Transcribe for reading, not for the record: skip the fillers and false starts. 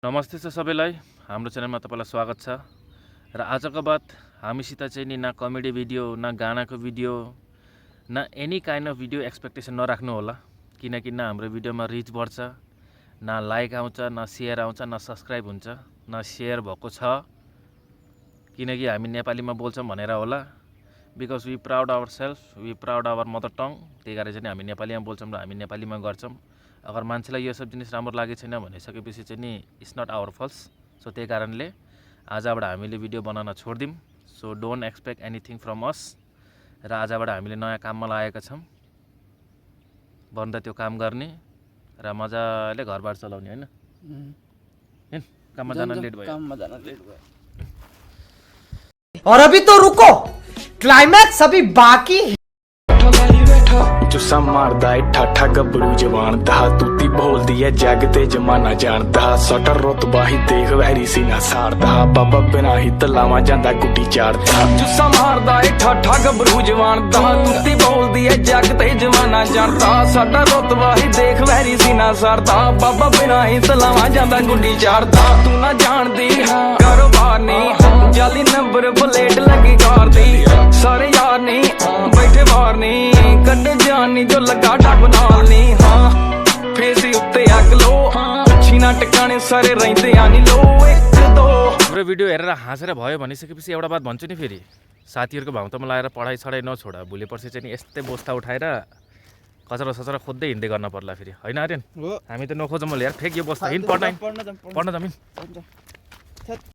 नमस्ते छ सबैलाई हाम्रो च्यानलमा तपाईलाई स्वागत छ र आजको बात हामीसित चाहिँ नि न कमेडी भिडियो न गानाको भिडियो न any kind of video expectation नराख्नु होला किनकि न हाम्रो भिडियोमा रिच बढ्छ न लाइक आउँछ न शेयर आउँछ न सब्स्क्राइब हुन्छ न शेयर भएको छ किनकि हामी नेपालीमा बोल्छौं भनेर होला because we proud ourselves we proud our mother tongue त्यही कारण चाहिँ हामी नेपालीमा बोल्छौं र हामी नेपालीमा गर्छौं अगर मान्छेलाई यो सब जिनिस राम्रो लागेको छैन भनिसकेपछि चाहिँ नि it's not our fault so त्यही कारणले आजबाट हामीले भिडियो बनाउन छोड्दिम so don't expect anything from us र आजबाट हामीले नयाँ काममा लागेका छौं बन्द त्यो काम गर्ने र मजाले घरबार चलाउने हैन काममा जान लेट भयो और अभी तो रुको क्लाइमैक्स अभी बाकी है। जुस्सा मारदा है ठाठा गबड़ू जवान दा तूती बोलदी है जग ते जमाना जानदा सटर रुतबा ही देख वैरी सीना सारदा बाबा बिना ही तलावा जांदा गुड्डी चाड़दा जुस्सा मारदा है ठाठा गबड़ू जवान दा तूती बोलदी है जग ते जमाना जानदा सटर रुतबा ही देख वैरी सीना सारदा बाबा बिना ही तलावा जांदा गुड्डी चाड़दा तू ना जानदी कारोबार नहीं जाली नंबर प्लेट लगी कार दी सारे यार नहीं बैठे बाहर नहीं कड्डे जानी जो लगा डब नाल नहीं हाँ फेसी उत्ते अग लो अच्छी ना टिकाने सारे रहते आनी लो एक दो हाम्रो भिडियो हेरेर हाँसेर भयो भनिसकेपछि एउटा बात भन्छु नि फेरि साथीहरुको भाउतामा लाएर पढाइ छडाइ नछोड भोलि पर्सि चाहिँ नि यस्तै बोस्ता उठाएर कचरा सचरा खोज्दै हिँड्दै गर्न पर्ला फेरि हैन आर्यन हामी त नखोजौँ यार फेक यो बस्ता हिँड पढ्न जमिन